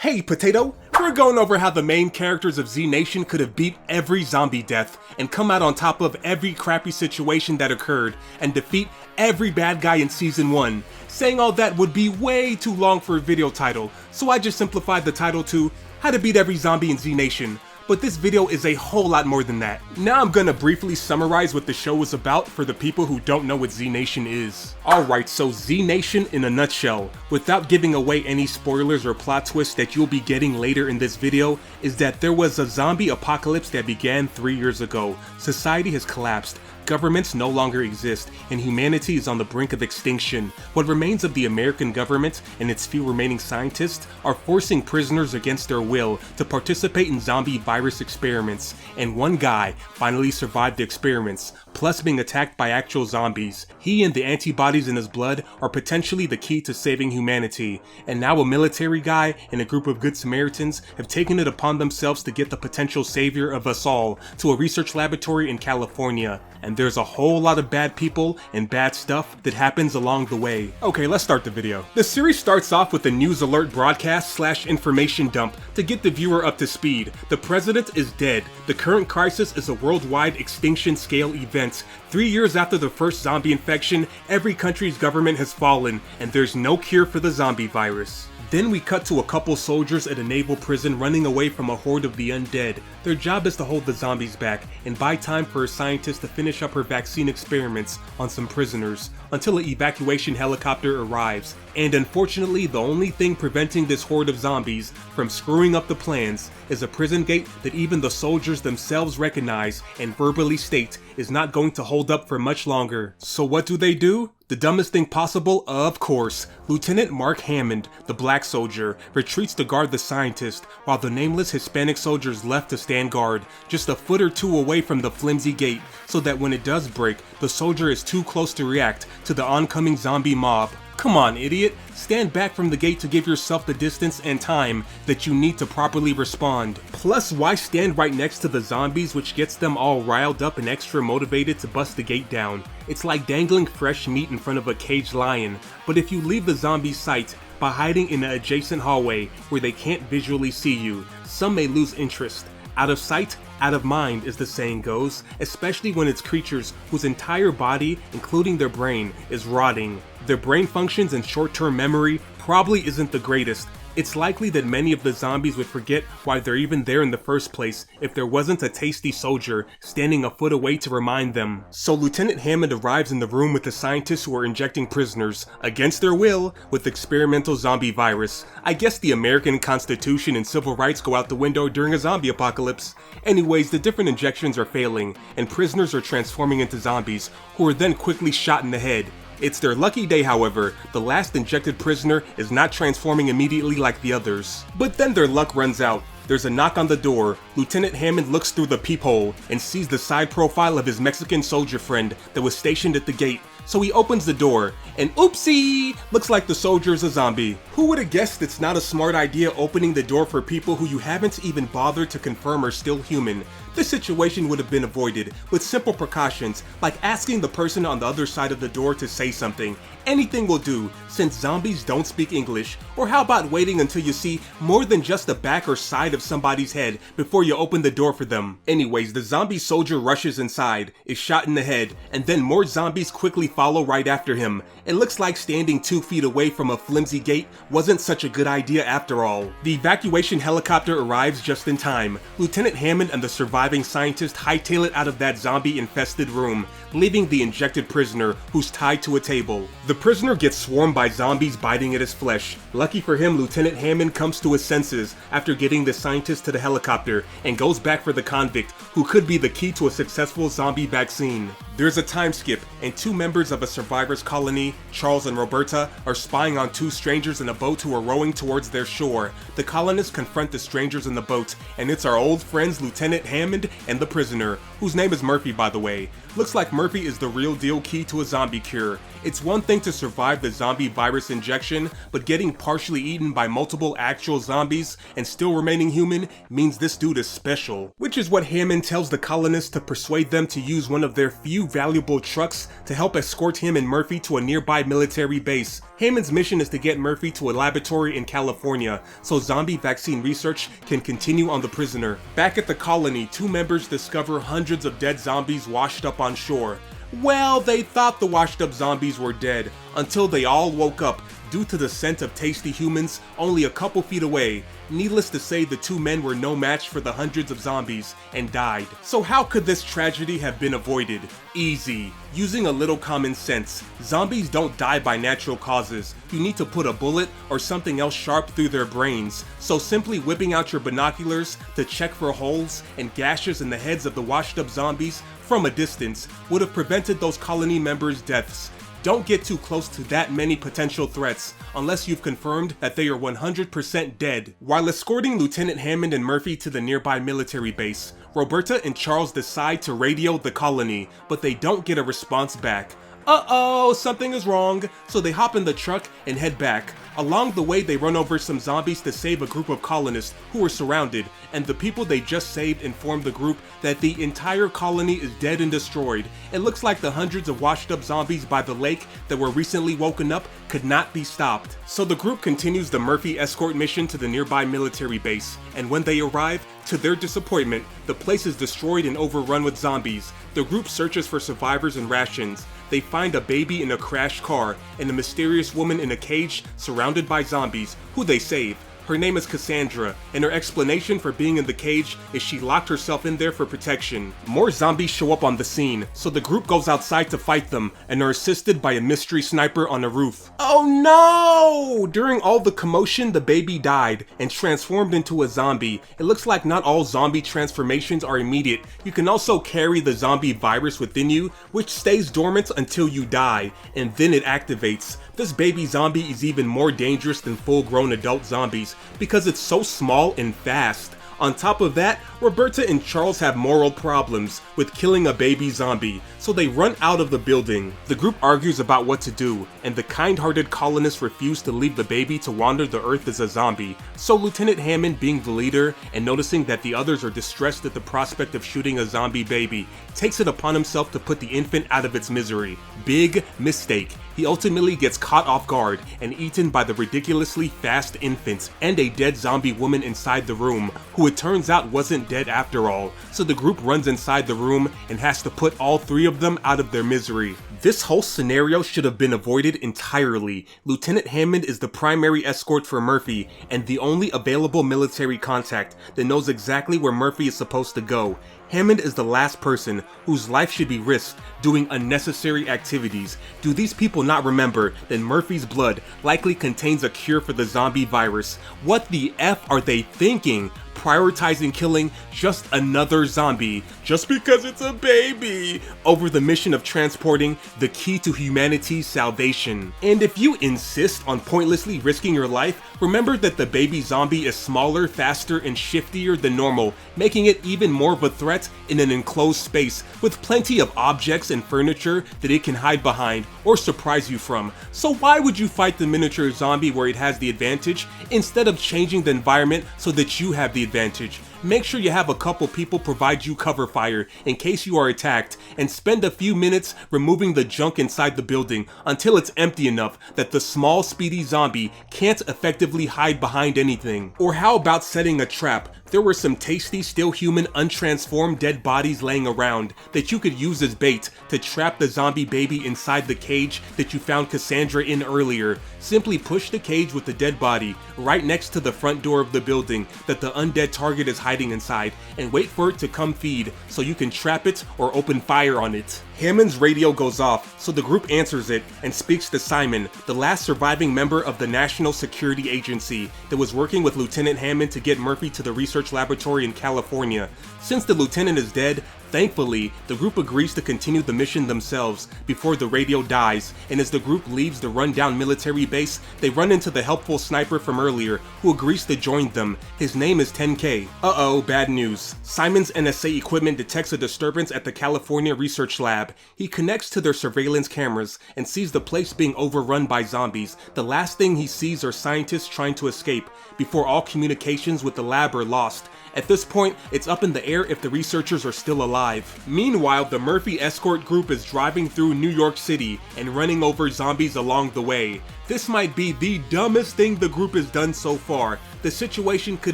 Hey Potato! We're going over how the main characters of Z Nation could have beat every zombie death and come out on top of every crappy situation that occurred and defeat every bad guy in Season 1. Saying all that would be way too long for a video title, so I just simplified the title to How to Beat Every Zombie in Z Nation. But this video is a whole lot more than that. Now I'm gonna briefly summarize what the show is about for the people who don't know what Z Nation is. Alright, so Z Nation in a nutshell, without giving away any spoilers or plot twists that you'll be getting later in this video, is that there was a zombie apocalypse that began 3 years ago. Society has collapsed. Governments no longer exist, and humanity is on the brink of extinction. What remains of the American government and its few remaining scientists are forcing prisoners against their will to participate in zombie virus experiments, and one guy finally survived the experiments, plus being attacked by actual zombies. He and the antibodies in his blood are potentially the key to saving humanity, and now a military guy and a group of good Samaritans have taken it upon themselves to get the potential savior of us all to a research laboratory in California. And there's a whole lot of bad people and bad stuff that happens along the way. Okay, let's start the video. The series starts off with a news alert broadcast / information dump to get the viewer up to speed. The president is dead. The current crisis is a worldwide extinction scale event. 3 years after the first zombie infection, every country's government has fallen, and there's no cure for the zombie virus. Then we cut to a couple soldiers at a naval prison running away from a horde of the undead. Their job is to hold the zombies back and buy time for a scientist to finish up her vaccine experiments on some prisoners until an evacuation helicopter arrives. And unfortunately, the only thing preventing this horde of zombies from screwing up the plans is a prison gate that even the soldiers themselves recognize and verbally state is not going to hold up for much longer. So what do? The dumbest thing possible, of course. Lieutenant Mark Hammond, the black soldier, retreats to guard the scientist, while the nameless Hispanic soldiers left to stand guard, just a foot or two away from the flimsy gate, so that when it does break, the soldier is too close to react to the oncoming zombie mob. Come on, idiot. Stand back from the gate to give yourself the distance and time that you need to properly respond. Plus, why stand right next to the zombies, which gets them all riled up and extra motivated to bust the gate down? It's like dangling fresh meat in front of a caged lion. But if you leave the zombie's sight by hiding in an adjacent hallway where they can't visually see you, some may lose interest. Out of sight, out of mind, as the saying goes, especially when it's creatures whose entire body, including their brain, is rotting. Their brain functions and short-term memory probably isn't the greatest. It's likely that many of the zombies would forget why they're even there in the first place if there wasn't a tasty soldier standing a foot away to remind them. So Lieutenant Hammond arrives in the room with the scientists who are injecting prisoners, against their will, with experimental zombie virus. I guess the American Constitution and civil rights go out the window during a zombie apocalypse. Anyways, the different injections are failing, and prisoners are transforming into zombies, who are then quickly shot in the head. It's their lucky day, however. The last injected prisoner is not transforming immediately like the others. But then their luck runs out. There's a knock on the door. Lieutenant Hammond looks through the peephole and sees the side profile of his Mexican soldier friend that was stationed at the gate. So he opens the door, and oopsie! Looks like the soldier is a zombie. Who would have guessed it's not a smart idea opening the door for people who you haven't even bothered to confirm are still human? This situation would have been avoided with simple precautions, like asking the person on the other side of the door to say something. Anything will do, since zombies don't speak English. Or how about waiting until you see more than just the back or side of somebody's head before you open the door for them? Anyways, the zombie soldier rushes inside, is shot in the head, and then more zombies quickly follow right after him. It looks like standing 2 feet away from a flimsy gate wasn't such a good idea after all. The evacuation helicopter arrives just in time. Lieutenant Hammond and the surviving scientist hightail it out of that zombie-infested room, leaving the injected prisoner who's tied to a table. The prisoner gets swarmed by zombies biting at his flesh. Lucky for him, Lieutenant Hammond comes to his senses after getting the scientist to the helicopter and goes back for the convict, who could be the key to a successful zombie vaccine. There's a time skip, and 2 members of a survivors colony, Charles and Roberta, are spying on 2 strangers in a boat who are rowing towards their shore. The colonists confront the strangers in the boat, and it's our old friends Lieutenant Hammond and the prisoner, whose name is Murphy, by the way. Looks like Murphy is the real deal key to a zombie cure. It's one thing to survive the zombie virus injection, but getting partially eaten by multiple actual zombies and still remaining human means this dude is special. Which is what Hammond tells the colonists to persuade them to use one of their few valuable trucks to help escort him and Murphy to a nearby military base. Hammond's mission is to get Murphy to a laboratory in California so zombie vaccine research can continue on the prisoner. Back at the colony, two members discover hundreds of dead zombies washed up on shore. Well, they thought the washed up zombies were dead, until they all woke up due to the scent of tasty humans only a couple feet away. Needless to say, the two men were no match for the hundreds of zombies and died. So how could this tragedy have been avoided? Easy. Using a little common sense. Zombies don't die by natural causes. You need to put a bullet or something else sharp through their brains. So simply whipping out your binoculars to check for holes and gashes in the heads of the washed up zombies from a distance would have prevented those colony members' deaths. Don't get too close to that many potential threats unless you've confirmed that they are 100% dead. While escorting Lieutenant Hammond and Murphy to the nearby military base, Roberta and Charles decide to radio the colony, but they don't get a response back. Uh-oh, something is wrong, so they hop in the truck and head back. Along the way, they run over some zombies to save a group of colonists who were surrounded, and the people they just saved inform the group that the entire colony is dead and destroyed. It looks like the hundreds of washed up zombies by the lake that were recently woken up could not be stopped. So the group continues the Murphy escort mission to the nearby military base, and when they arrive, to their disappointment, the place is destroyed and overrun with zombies. The group searches for survivors and rations. They find a baby in a crashed car and a mysterious woman in a cage surrounded by zombies, who they save. Her name is Cassandra, and her explanation for being in the cage is she locked herself in there for protection. More zombies show up on the scene, so the group goes outside to fight them, and are assisted by a mystery sniper on a roof. Oh no! During all the commotion, the baby died, and transformed into a zombie. It looks like not all zombie transformations are immediate. You can also carry the zombie virus within you, which stays dormant until you die, and then it activates. This baby zombie is even more dangerous than full-grown adult zombies, because it's so small and fast. On top of that, Roberta and Charles have moral problems with killing a baby zombie, so they run out of the building. The group argues about what to do, and the kind-hearted colonists refuse to leave the baby to wander the earth as a zombie. So Lieutenant Hammond, being the leader and noticing that the others are distressed at the prospect of shooting a zombie baby, takes it upon himself to put the infant out of its misery. Big mistake. He ultimately gets caught off guard and eaten by the ridiculously fast infant and a dead zombie woman inside the room, who it turns out wasn't dead after all. So the group runs inside the room and has to put all three of them out of their misery. This whole scenario should have been avoided entirely. Lieutenant Hammond is the primary escort for Murphy and the only available military contact that knows exactly where Murphy is supposed to go. Hammond is the last person whose life should be risked doing unnecessary activities. Do these people not remember that Murphy's blood likely contains a cure for the zombie virus? What the F are they thinking? Prioritizing killing just another zombie just because it's a baby over the mission of transporting the key to humanity's salvation. And if you insist on pointlessly risking your life, remember that the baby zombie is smaller, faster, and shiftier than normal, making it even more of a threat in an enclosed space with plenty of objects and furniture that it can hide behind or surprise you from. So why would you fight the miniature zombie where it has the advantage instead of changing the environment so that you have the advantage? Make sure you have a couple people provide you cover fire in case you are attacked, and spend a few minutes removing the junk inside the building until it's empty enough that the small speedy zombie can't effectively hide behind anything. Or how about setting a trap? There were some tasty, still human, untransformed dead bodies laying around that you could use as bait to trap the zombie baby inside the cage that you found Cassandra in earlier. Simply push the cage with the dead body right next to the front door of the building that the undead target is hiding inside, and wait for it to come feed so you can trap it or open fire on it. Hammond's radio goes off, so the group answers it and speaks to Simon, the last surviving member of the National Security Agency that was working with Lieutenant Hammond to get Murphy to the research laboratory in California. Since the lieutenant is dead, thankfully, the group agrees to continue the mission themselves before the radio dies, and as the group leaves the rundown military base, they run into the helpful sniper from earlier, who agrees to join them. His name is 10K. Uh-oh, bad news. Simon's NSA equipment detects a disturbance at the California Research Lab. He connects to their surveillance cameras and sees the place being overrun by zombies. The last thing he sees are scientists trying to escape before all communications with the lab are lost, At this point, it's up in the air if the researchers are still alive. Meanwhile, the Murphy escort group is driving through New York City and running over zombies along the way. This might be the dumbest thing the group has done so far. The situation could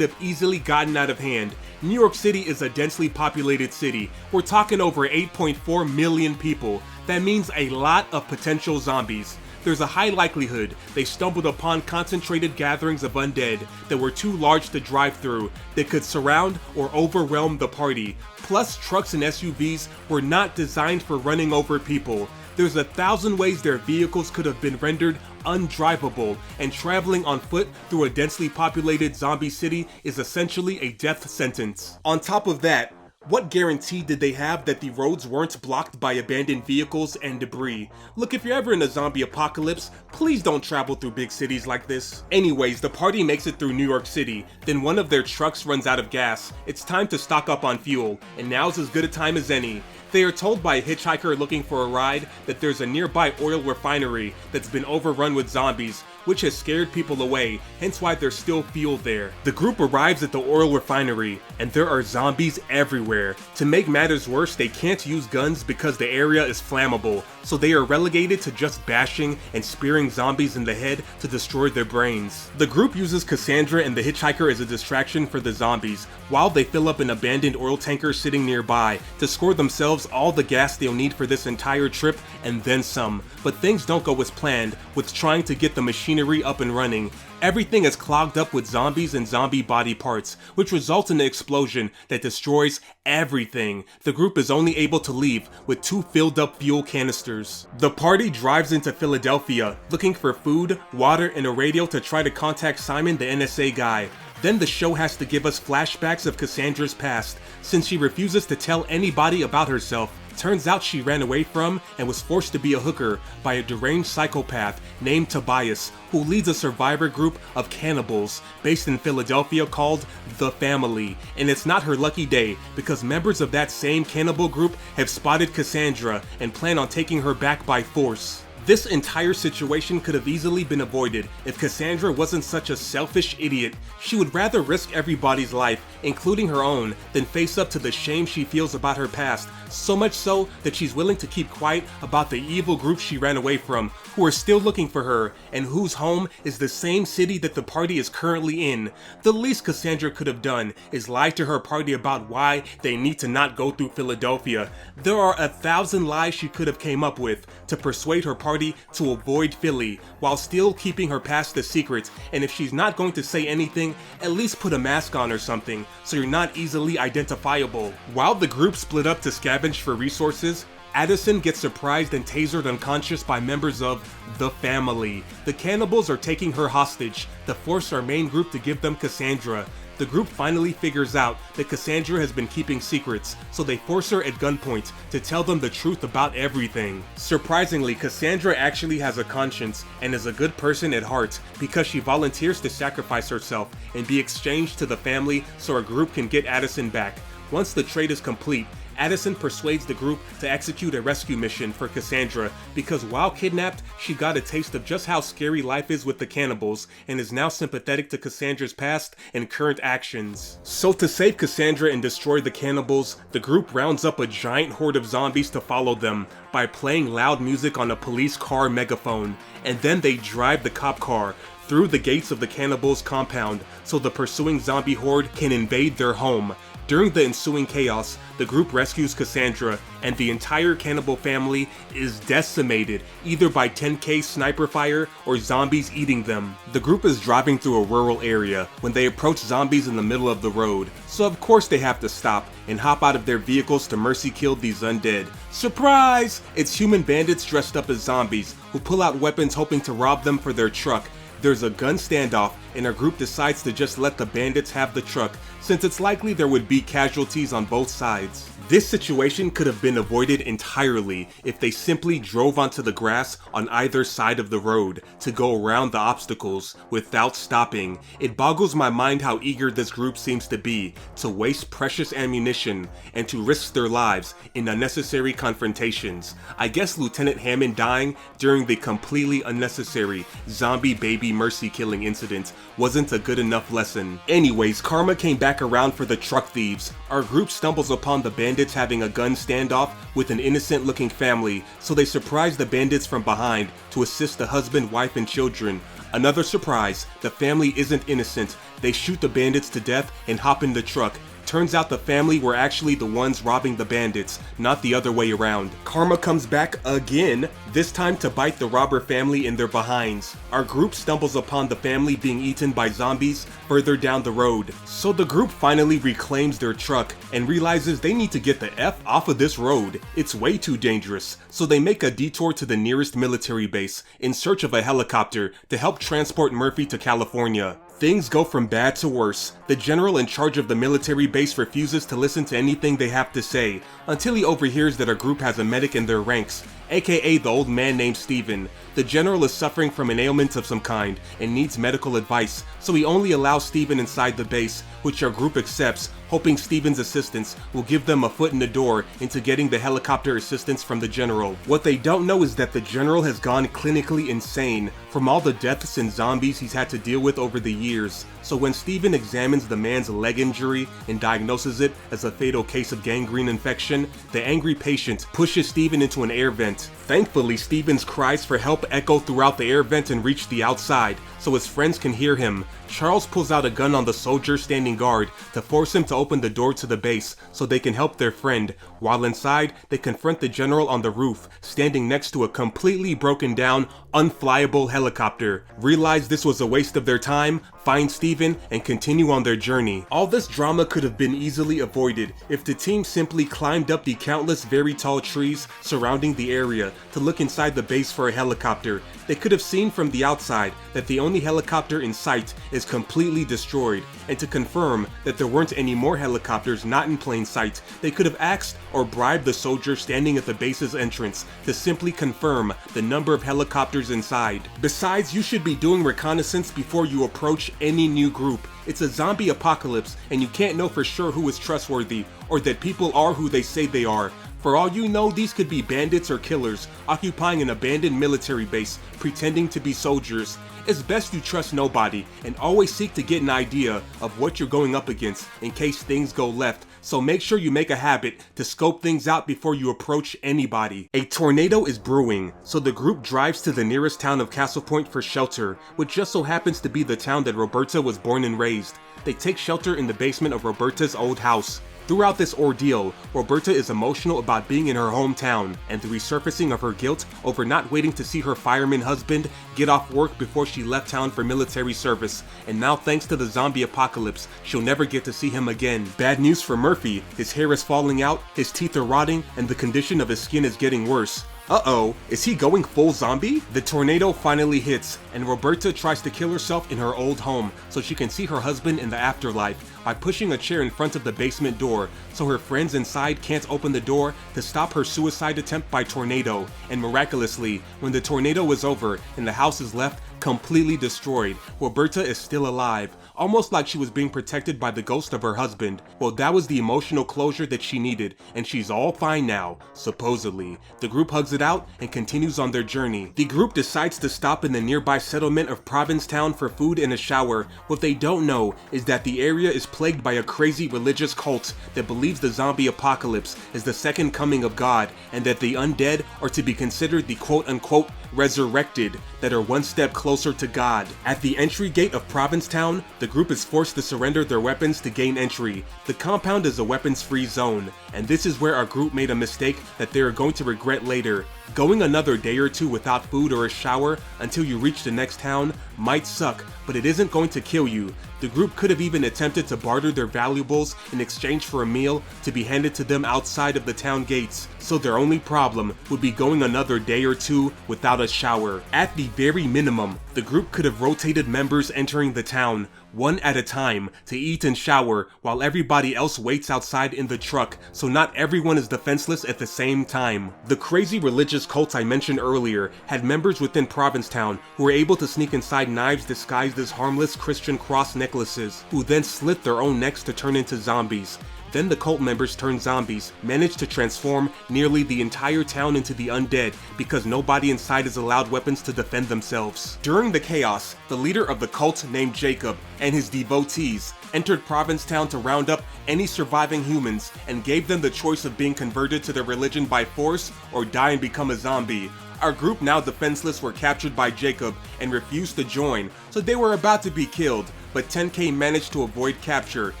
have easily gotten out of hand. New York City is a densely populated city. We're talking over 8.4 million people. That means a lot of potential zombies. There's a high likelihood they stumbled upon concentrated gatherings of undead that were too large to drive through, that could surround or overwhelm the party. Plus, trucks and SUVs were not designed for running over people. There's 1,000 ways their vehicles could have been rendered undrivable, and traveling on foot through a densely populated zombie city is essentially a death sentence. On top of that, what guarantee did they have that the roads weren't blocked by abandoned vehicles and debris? Look, if you're ever in a zombie apocalypse, please don't travel through big cities like this. Anyways, the party makes it through New York City, then one of their trucks runs out of gas. It's time to stock up on fuel, and now's as good a time as any. They are told by a hitchhiker looking for a ride that there's a nearby oil refinery that's been overrun with zombies, which has scared people away, hence why there's still fuel there. The group arrives at the oil refinery, and there are zombies everywhere. To make matters worse, they can't use guns because the area is flammable, so they are relegated to just bashing and spearing zombies in the head to destroy their brains. The group uses Cassandra and the hitchhiker as a distraction for the zombies, while they fill up an abandoned oil tanker sitting nearby to score themselves all the gas they'll need for this entire trip and then some. But things don't go as planned with trying to get the machinery up and running. Everything is clogged up with zombies and zombie body parts, which results in an explosion that destroys everything. The group is only able to leave with 2 filled up fuel canisters. The party drives into Philadelphia, looking for food, water, and a radio to try to contact Simon, the NSA guy. Then the show has to give us flashbacks of Cassandra's past, since she refuses to tell anybody about herself. Turns out she ran away from and was forced to be a hooker by a deranged psychopath named Tobias, who leads a survivor group of cannibals based in Philadelphia called The Family. And it's not her lucky day, because members of that same cannibal group have spotted Cassandra and plan on taking her back by force. This entire situation could have easily been avoided if Cassandra wasn't such a selfish idiot. She would rather risk everybody's life, including her own, than face up to the shame she feels about her past, so much so that she's willing to keep quiet about the evil group she ran away from, who are still looking for her, and whose home is the same city that the party is currently in. The least Cassandra could have done is lie to her party about why they need to not go through Philadelphia. There are 1,000 lies she could have came up with to persuade her party to avoid Philly, while still keeping her past a secret, and if she's not going to say anything, at least put a mask on or something, so you're not easily identifiable. While the group split up to scavenge for resources, Addison gets surprised and tasered unconscious by members of The Family. The cannibals are taking her hostage to force our main group to give them Cassandra. The group finally figures out that Cassandra has been keeping secrets, so they force her at gunpoint to tell them the truth about everything. Surprisingly, Cassandra actually has a conscience and is a good person at heart, because she volunteers to sacrifice herself and be exchanged to the family so our group can get Addison back. Once the trade is complete, Addison persuades the group to execute a rescue mission for Cassandra, because while kidnapped, she got a taste of just how scary life is with the cannibals, and is now sympathetic to Cassandra's past and current actions. So to save Cassandra and destroy the cannibals, the group rounds up a giant horde of zombies to follow them by playing loud music on a police car megaphone, and then they drive the cop car through the gates of the cannibals' compound so the pursuing zombie horde can invade their home. During the ensuing chaos, the group rescues Cassandra, and the entire cannibal family is decimated, either by 10K sniper fire or zombies eating them. The group is driving through a rural area when they approach zombies in the middle of the road, so of course they have to stop and hop out of their vehicles to mercy kill these undead. Surprise! It's human bandits dressed up as zombies, who pull out weapons hoping to rob them for their truck. There's a gun standoff, and our group decides to just let the bandits have the truck, since it's likely there would be casualties on both sides. This situation could have been avoided entirely if they simply drove onto the grass on either side of the road to go around the obstacles without stopping. It boggles my mind how eager this group seems to be to waste precious ammunition and to risk their lives in unnecessary confrontations. I guess Lieutenant Hammond dying during the completely unnecessary zombie baby bloody mercy-killing incident wasn't a good enough lesson. Anyways, karma came back around for the truck thieves. Our group stumbles upon the bandits having a gun standoff with an innocent-looking family, so they surprise the bandits from behind to assist the husband, wife, and children. Another surprise, the family isn't innocent. They shoot the bandits to death and hop in the truck. Turns out the family were actually the ones robbing the bandits, not the other way around. Karma comes back again, this time to bite the robber family in their behinds. Our group stumbles upon the family being eaten by zombies further down the road. So the group finally reclaims their truck and realizes they need to get the F off of this road. It's way too dangerous. So they make a detour to the nearest military base in search of a helicopter to help transport Murphy to California. Things go from bad to worse. The general in charge of the military base refuses to listen to anything they have to say, until he overhears that our group has a medic in their ranks, aka the old man named Steven. The general is suffering from an ailment of some kind and needs medical advice, so he only allows Steven inside the base, which our group accepts, hoping Steven's assistance will give them a foot in the door into getting the helicopter assistance from the general. What they don't know is that the general has gone clinically insane from all the deaths and zombies he's had to deal with over the years. So when Steven examines the man's leg injury and diagnoses it as a fatal case of gangrene infection, the angry patient pushes Steven into an air vent. Thankfully, Steven's cries for help echo throughout the air vent and reach the outside, so his friends can hear him. Charles pulls out a gun on the soldier standing guard to force him to open the door to the base so they can help their friend. While inside, they confront the general on the roof, standing next to a completely broken down, unflyable helicopter. Realize this was a waste of their time, find Steven, and continue on their journey. All this drama could have been easily avoided if the team simply climbed up the countless very tall trees surrounding the area to look inside the base for a helicopter. They could have seen from the outside that the only helicopter in sight is completely destroyed, and to confirm that there weren't any more helicopters not in plain sight, they could have asked or bribed the soldier standing at the base's entrance to simply confirm the number of helicopters inside. Besides, you should be doing reconnaissance before you approach any new group. It's a zombie apocalypse, and you can't know for sure who is trustworthy, or that people are who they say they are. For all you know, these could be bandits or killers, occupying an abandoned military base, pretending to be soldiers. It's best you trust nobody, and always seek to get an idea of what you're going up against in case things go left, so make sure you make a habit to scope things out before you approach anybody. A tornado is brewing, so the group drives to the nearest town of Castle Point for shelter, which just so happens to be the town that Roberta was born and raised. They take shelter in the basement of Roberta's old house. Throughout this ordeal, Roberta is emotional about being in her hometown and the resurfacing of her guilt over not waiting to see her fireman husband get off work before she left town for military service, and now thanks to the zombie apocalypse, she'll never get to see him again. Bad news for Murphy, his hair is falling out, his teeth are rotting, and the condition of his skin is getting worse. Uh-oh, is he going full zombie? The tornado finally hits, and Roberta tries to kill herself in her old home so she can see her husband in the afterlife by pushing a chair in front of the basement door so her friends inside can't open the door to stop her suicide attempt by tornado. And miraculously, when the tornado is over and the house is left completely destroyed, Roberta is still alive, almost like she was being protected by the ghost of her husband. Well, that was the emotional closure that she needed, and she's all fine now, supposedly. The group hugs it out and continues on their journey. The group decides to stop in the nearby settlement of Provincetown for food and a shower. What they don't know is that the area is plagued by a crazy religious cult that believes the zombie apocalypse is the second coming of God, and that the undead are to be considered the quote-unquote resurrected that are one step closer to God. At the entry gate of Provincetown, the group is forced to surrender their weapons to gain entry. The compound is a weapons-free zone, and this is where our group made a mistake that they are going to regret later. Going another day or two without food or a shower until you reach the next town might suck, but it isn't going to kill you. The group could have even attempted to barter their valuables in exchange for a meal to be handed to them outside of the town gates, so their only problem would be going another day or two without a shower. At the very minimum, the group could have rotated members entering the town, one at a time, to eat and shower while everybody else waits outside in the truck, so not everyone is defenseless at the same time. The crazy religious cults I mentioned earlier had members within Provincetown who were able to sneak inside knives disguised as harmless Christian cross necklaces, who then slit their own necks to turn into zombies. Then the cult members turned zombies, managed to transform nearly the entire town into the undead because nobody inside is allowed weapons to defend themselves. During During the chaos, the leader of the cult named Jacob and his devotees entered Provincetown to round up any surviving humans and gave them the choice of being converted to their religion by force or die and become a zombie. Our group, now defenseless, were captured by Jacob and refused to join, so they were about to be killed, but 10K managed to avoid capture,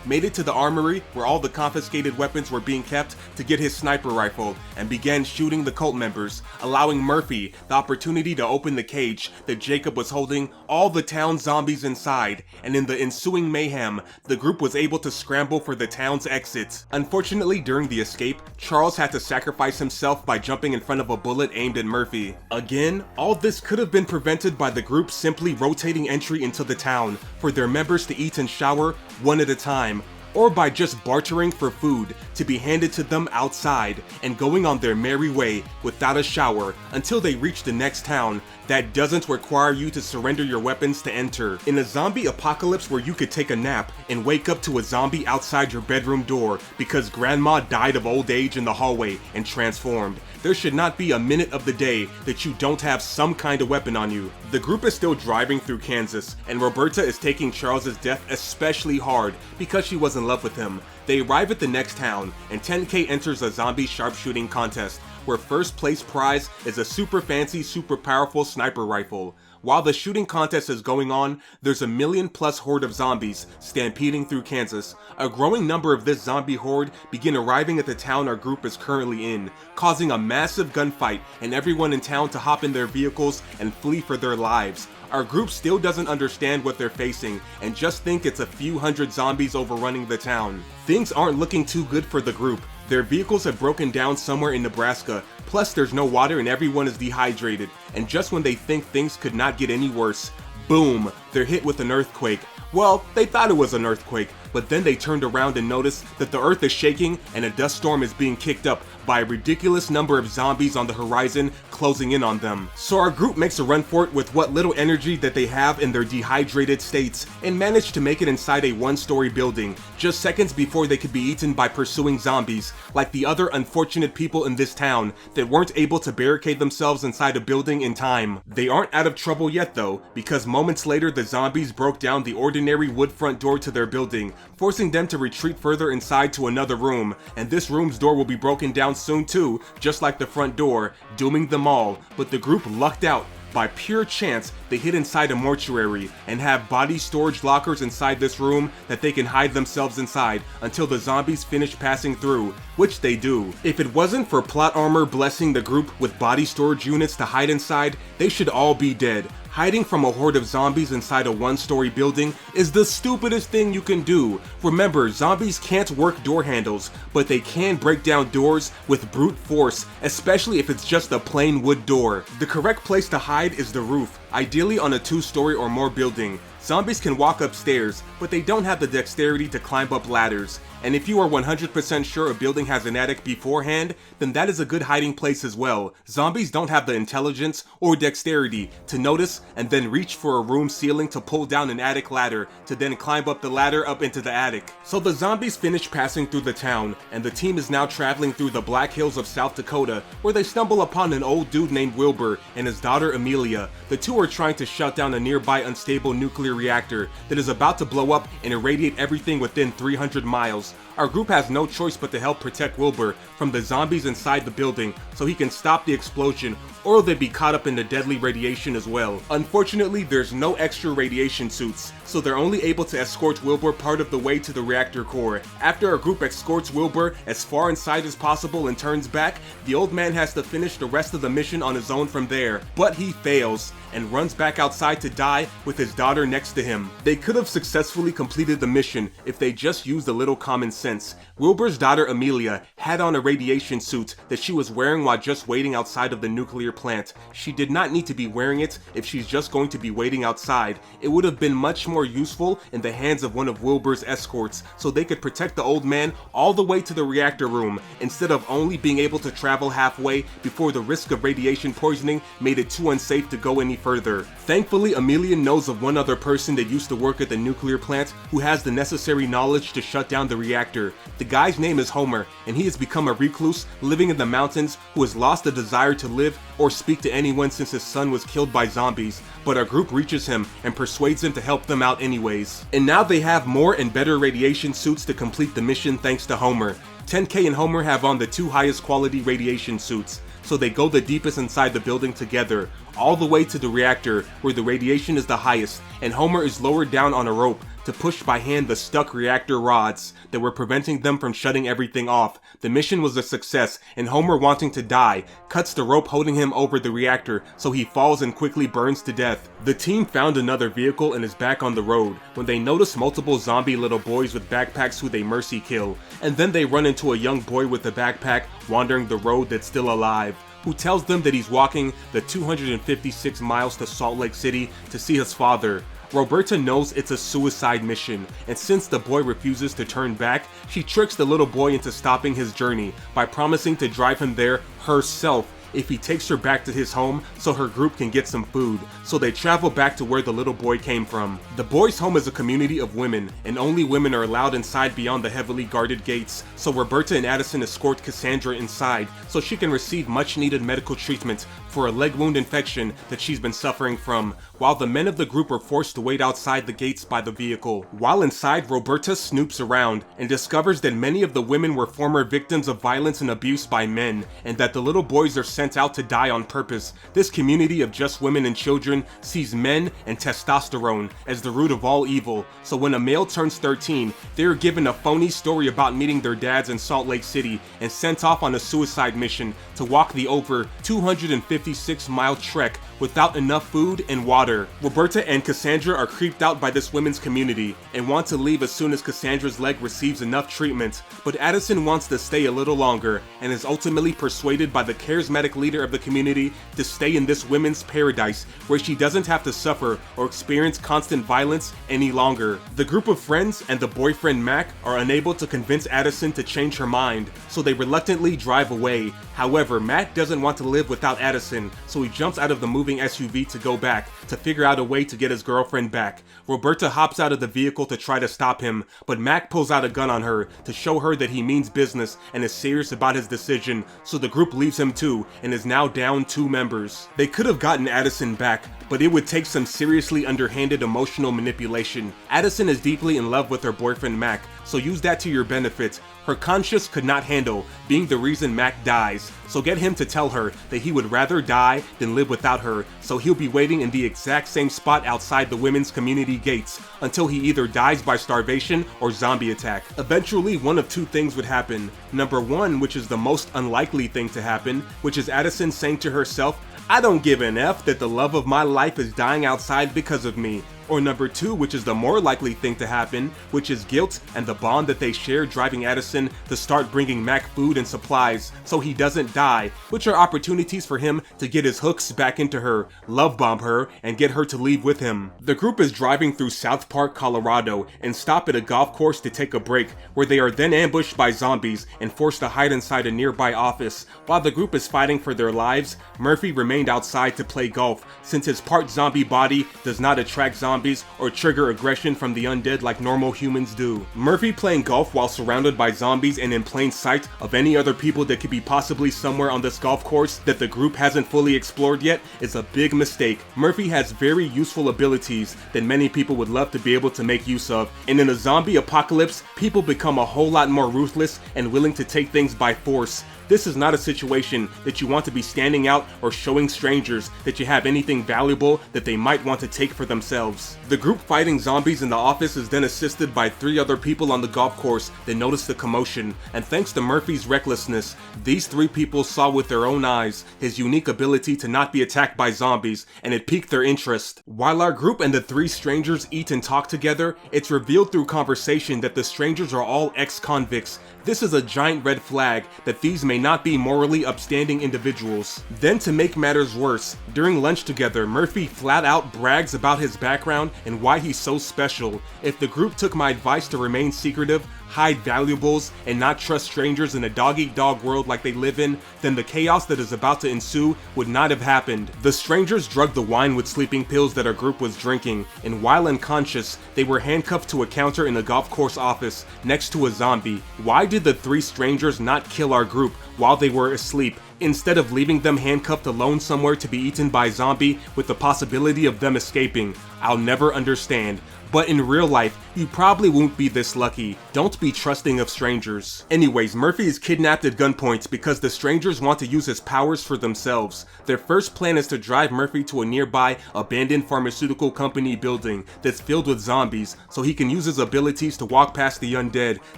made it to the armory where all the confiscated weapons were being kept to get his sniper rifle, and began shooting the cult members, allowing Murphy the opportunity to open the cage that Jacob was holding all the town's zombies inside, and in the ensuing mayhem, the group was able to scramble for the town's exit. Unfortunately, during the escape, Charles had to sacrifice himself by jumping in front of a bullet aimed at Murphy. Again, all this could have been prevented by the group simply rotating entry into the town for their members to eat and shower one at a time, or by just bartering for food to be handed to them outside and going on their merry way without a shower until they reach the next town that doesn't require you to surrender your weapons to enter. In a zombie apocalypse where you could take a nap and wake up to a zombie outside your bedroom door because grandma died of old age in the hallway and transformed, there should not be a minute of the day that you don't have some kind of weapon on you. The group is still driving through Kansas, and Roberta is taking Charles's death especially hard because she was in love with him. They arrive at the next town, and 10K enters a zombie sharpshooting contest, where first place prize is a super fancy, super powerful sniper rifle. While the shooting contest is going on, there's a million-plus horde of zombies stampeding through Kansas. A growing number of this zombie horde begin arriving at the town our group is currently in, causing a massive gunfight and everyone in town to hop in their vehicles and flee for their lives. Our group still doesn't understand what they're facing and just think it's a few hundred zombies overrunning the town. Things aren't looking too good for the group. Their vehicles have broken down somewhere in Nebraska, plus there's no water and everyone is dehydrated, and just when they think things could not get any worse, boom, they're hit with an earthquake. Well, they thought it was an earthquake, but then they turned around and noticed that the earth is shaking and a dust storm is being kicked up by a ridiculous number of zombies on the horizon closing in on them. So our group makes a run for it with what little energy that they have in their dehydrated states and manage to make it inside a one-story building, just seconds before they could be eaten by pursuing zombies, like the other unfortunate people in this town that weren't able to barricade themselves inside a building in time. They aren't out of trouble yet though, because moments later the zombies broke down the ordinary wood front door to their building, forcing them to retreat further inside to another room, and this room's door will be broken down soon too, just like the front door, dooming them all. But the group lucked out. By pure chance, they hid inside a mortuary and have body storage lockers inside this room that they can hide themselves inside until the zombies finish passing through, which they do. If it wasn't for plot armor blessing the group with body storage units to hide inside, they should all be dead. Hiding from a horde of zombies inside a one-story building is the stupidest thing you can do. Remember, zombies can't work door handles, but they can break down doors with brute force, especially if it's just a plain wood door. The correct place to hide is the roof, ideally on a 2-story or more building. Zombies can walk upstairs, but they don't have the dexterity to climb up ladders. And if you are 100% sure a building has an attic beforehand, then that is a good hiding place as well. Zombies don't have the intelligence or dexterity to notice and then reach for a room ceiling to pull down an attic ladder to then climb up the ladder up into the attic. So the zombies finish passing through the town, and the team is now traveling through the Black Hills of South Dakota, where they stumble upon an old dude named Wilbur and his daughter Amelia. The two are trying to shut down a nearby unstable nuclear reactor that is about to blow up and irradiate everything within 300 miles. Our group has no choice but to help protect Wilbur from the zombies inside the building so he can stop the explosion, or they'd be caught up in the deadly radiation as well. Unfortunately, there's no extra radiation suits, so they're only able to escort Wilbur part of the way to the reactor core. After our group escorts Wilbur as far inside as possible and turns back, the old man has to finish the rest of the mission on his own from there. But he fails, and runs back outside to die with his daughter next to him. They could have successfully completed the mission if they just used a little common sense. Wilbur's daughter Amelia had on a radiation suit that she was wearing while just waiting outside of the nuclear plant. She did not need to be wearing it if she's just going to be waiting outside. It would have been much more useful in the hands of one of Wilbur's escorts so they could protect the old man all the way to the reactor room instead of only being able to travel halfway before the risk of radiation poisoning made it too unsafe to go any further. Thankfully, Amelia knows of one other person that used to work at the nuclear plant who has the necessary knowledge to shut down the reactor. The guy's name is Homer, and he has become a recluse living in the mountains who has lost the desire to live or or speak to anyone since his son was killed by zombies, but our group reaches him and persuades him to help them out anyways. And now they have more and better radiation suits to complete the mission thanks to Homer. 10K and Homer have on the 2 highest quality radiation suits, so they go the deepest inside the building together, all the way to the reactor where the radiation is the highest, and Homer is lowered down on a rope to push by hand the stuck reactor rods that were preventing them from shutting everything off. The mission was a success, and Homer, wanting to die, cuts the rope holding him over the reactor so he falls and quickly burns to death. The team found another vehicle and is back on the road when they notice multiple zombie little boys with backpacks who they mercy kill, and then they run into a young boy with a backpack wandering the road that's still alive, who tells them that he's walking the 256 miles to Salt Lake City to see his father. Roberta knows it's a suicide mission, and since the boy refuses to turn back, she tricks the little boy into stopping his journey by promising to drive him there herself if he takes her back to his home so her group can get some food. So they travel back to where the little boy came from. The boy's home is a community of women, and only women are allowed inside beyond the heavily guarded gates, so Roberta and Addison escort Cassandra inside so she can receive much needed medical treatment for a leg wound infection that she's been suffering from, while the men of the group are forced to wait outside the gates by the vehicle. While inside, Roberta snoops around and discovers that many of the women were former victims of violence and abuse by men, and that the little boys are sent out to die on purpose. This community of just women and children sees men and testosterone as the root of all evil, so when a male turns 13, they are given a phony story about meeting their dads in Salt Lake City and sent off on a suicide mission to walk the over 256-mile trek without enough food and water. Roberta and Cassandra are creeped out by this women's community and want to leave as soon as Cassandra's leg receives enough treatment, but Addison wants to stay a little longer and is ultimately persuaded by the charismatic leader of the community to stay in this women's paradise where she doesn't have to suffer or experience constant violence any longer. The group of friends and the boyfriend Mac are unable to convince Addison to change her mind, so they reluctantly drive away. However, Mac doesn't want to live without Addison, so he jumps out of the moving SUV to go back to figure out a way to get his girlfriend back. Roberta hops out of the vehicle to try to stop him, but Mac pulls out a gun on her to show her that he means business and is serious about his decision, so the group leaves him too and is now down 2 members. They could have gotten Addison back, but it would take some seriously underhanded emotional manipulation. Addison is deeply in love with her boyfriend Mac, so use that to your benefit. Her conscience could not handle being the reason Mac dies, so get him to tell her that he would rather die than live without her, so he'll be waiting in the exact same spot outside the women's community gates until he either dies by starvation or zombie attack. Eventually, one of 2 things would happen. Number 1, which is the most unlikely thing to happen, which is Addison saying to herself, "I don't give an F that the love of my life is dying outside because of me." Or number 2, which is the more likely thing to happen, which is guilt and the bond that they share driving Addison to start bringing Mac food and supplies so he doesn't die, which are opportunities for him to get his hooks back into her, love bomb her, and get her to leave with him. The group is driving through South Park, Colorado, and stop at a golf course to take a break, where they are then ambushed by zombies and forced to hide inside a nearby office. While the group is fighting for their lives, Murphy remained outside to play golf, since his part zombie body does not attract zombies or trigger aggression from the undead like normal humans do. Murphy playing golf while surrounded by zombies and in plain sight of any other people that could be possibly somewhere on this golf course that the group hasn't fully explored yet is a big mistake. Murphy has very useful abilities that many people would love to be able to make use of, and in a zombie apocalypse, people become a whole lot more ruthless and willing to take things by force. This is not a situation that you want to be standing out or showing strangers that you have anything valuable that they might want to take for themselves. The group fighting zombies in the office is then assisted by 3 other people on the golf course that notice the commotion, and thanks to Murphy's recklessness, these 3 people saw with their own eyes his unique ability to not be attacked by zombies, and it piqued their interest. While our group and the 3 strangers eat and talk together, it's revealed through conversation that the strangers are all ex-convicts. This is a giant red flag that these may not be morally upstanding individuals. Then, to make matters worse, during lunch together, Murphy flat out brags about his background and why he's so special. If the group took my advice to remain secretive, hide valuables, and not trust strangers in a dog-eat-dog world like they live in, then the chaos that is about to ensue would not have happened. The strangers drugged the wine with sleeping pills that our group was drinking, and while unconscious, they were handcuffed to a counter in a golf course office next to a zombie. Why did the 3 strangers not kill our group while they were asleep, instead of leaving them handcuffed alone somewhere to be eaten by a zombie with the possibility of them escaping. I'll never understand. But in real life, you probably won't be this lucky. Don't be trusting of strangers. Anyways, Murphy is kidnapped at gunpoint because the strangers want to use his powers for themselves. Their first plan is to drive Murphy to a nearby abandoned pharmaceutical company building that's filled with zombies so he can use his abilities to walk past the undead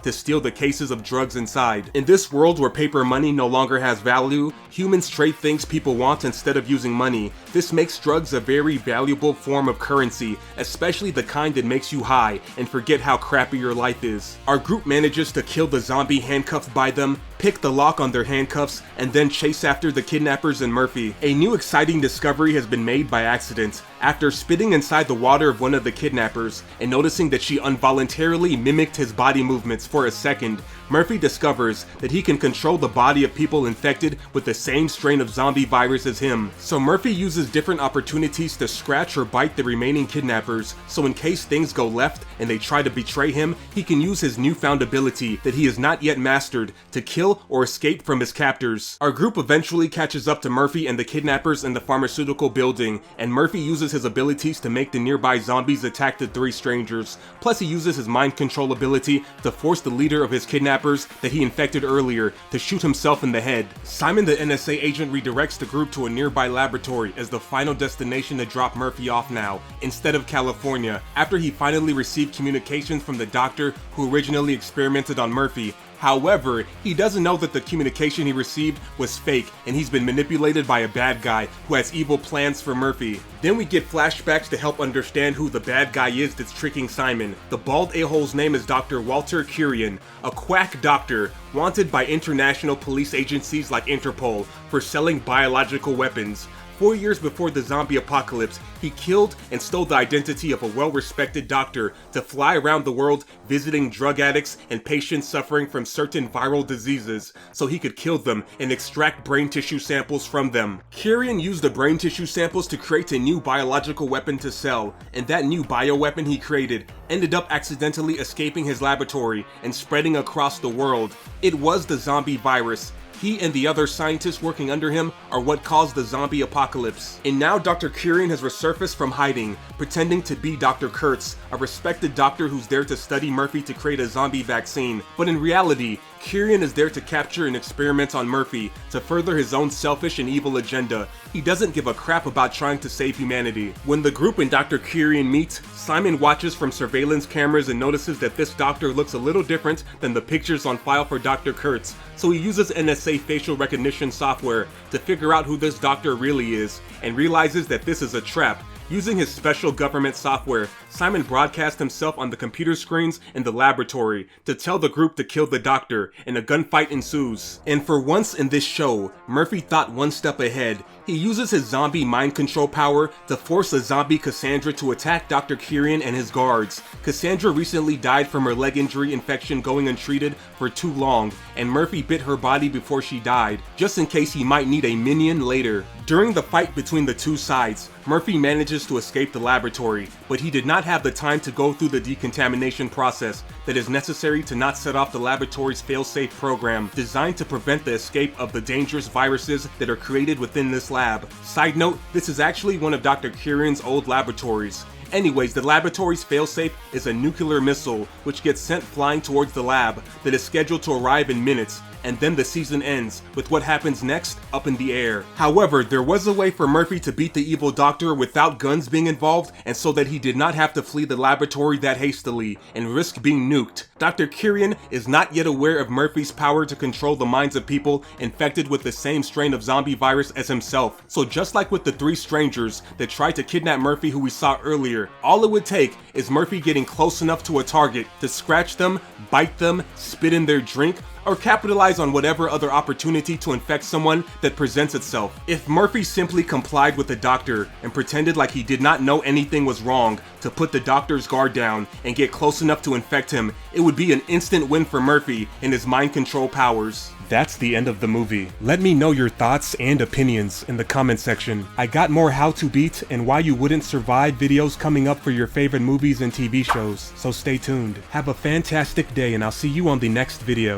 to steal the cases of drugs inside. In this world where paper money no longer has value, humans trade things people want instead of using money. This makes drugs a very valuable form of currency, especially the kind that makes you high and forget how crappy your life is. Our group manages to kill the zombie handcuffed by them, pick the lock on their handcuffs, and then chase after the kidnappers and Murphy. A new exciting discovery has been made by accident. After spitting inside the water of one of the kidnappers and noticing that she involuntarily mimicked his body movements for a second, Murphy discovers that he can control the body of people infected with the same strain of zombie virus as him. So Murphy uses different opportunities to scratch or bite the remaining kidnappers, so in case things go left and they try to betray him, he can use his newfound ability that he has not yet mastered to kill or escape from his captors. Our group eventually catches up to Murphy and the kidnappers in the pharmaceutical building, and Murphy uses his abilities to make the nearby zombies attack the three strangers. Plus he uses his mind control ability to force the leader of his kidnappers that he infected earlier to shoot himself in the head. Simon the NSA agent redirects the group to a nearby laboratory as the final destination to drop Murphy off now, instead of California, after he finally received communications from the doctor who originally experimented on Murphy. However, he doesn't know that the communication he received was fake and he's been manipulated by a bad guy who has evil plans for Murphy. Then we get flashbacks to help understand who the bad guy is that's tricking Simon. The bald a-hole's name is Dr. Walter Kurian, a quack doctor wanted by international police agencies like Interpol for selling biological weapons. 4 years before the zombie apocalypse, he killed and stole the identity of a well-respected doctor to fly around the world visiting drug addicts and patients suffering from certain viral diseases so he could kill them and extract brain tissue samples from them. Kurian used the brain tissue samples to create a new biological weapon to sell, and that new bioweapon he created ended up accidentally escaping his laboratory and spreading across the world. It was the zombie virus. He and the other scientists working under him are what caused the zombie apocalypse. And now Dr. Kurian has resurfaced from hiding, pretending to be Dr. Kurtz, a respected doctor who's there to study Murphy to create a zombie vaccine. But in reality, Kurian is there to capture and experiment on Murphy to further his own selfish and evil agenda. He doesn't give a crap about trying to save humanity. When the group and Dr. Kurian meet, Simon watches from surveillance cameras and notices that this doctor looks a little different than the pictures on file for Dr. Kurtz, so he uses NSA facial recognition software to figure out who this doctor really is, and realizes that this is a trap. Using his special government software, Simon broadcasts himself on the computer screens in the laboratory to tell the group to kill the doctor, and a gunfight ensues. And for once in this show, Murphy thought one step ahead. He uses his zombie mind control power to force a zombie Cassandra to attack Dr. Kurian and his guards. Cassandra recently died from her leg injury infection going untreated for too long, and Murphy bit her body before she died, just in case he might need a minion later. During the fight between the two sides, Murphy manages to escape the laboratory, but he did not have the time to go through the decontamination process that is necessary to not set off the laboratory's fail-safe program, designed to prevent the escape of the dangerous viruses that are created within this lab. Side note, this is actually one of Dr. Kurian's old laboratories. Anyways, the laboratory's failsafe is a nuclear missile which gets sent flying towards the lab that is scheduled to arrive in minutes, and then the season ends with what happens next up in the air. However, there was a way for Murphy to beat the evil doctor without guns being involved, and so that he did not have to flee the laboratory that hastily and risk being nuked. Dr. Kurian is not yet aware of Murphy's power to control the minds of people infected with the same strain of zombie virus as himself. So just like with the three strangers that tried to kidnap Murphy who we saw earlier, all it would take is Murphy getting close enough to a target to scratch them, bite them, spit in their drink, or capitalize on whatever other opportunity to infect someone that presents itself. If Murphy simply complied with the doctor and pretended like he did not know anything was wrong to put the doctor's guard down and get close enough to infect him, it would be an instant win for Murphy and his mind control powers. That's the end of the movie. Let me know your thoughts and opinions in the comment section. I got more how to beat and why you wouldn't survive videos coming up for your favorite movies and TV shows, so stay tuned. Have a fantastic day and I'll see you on the next video.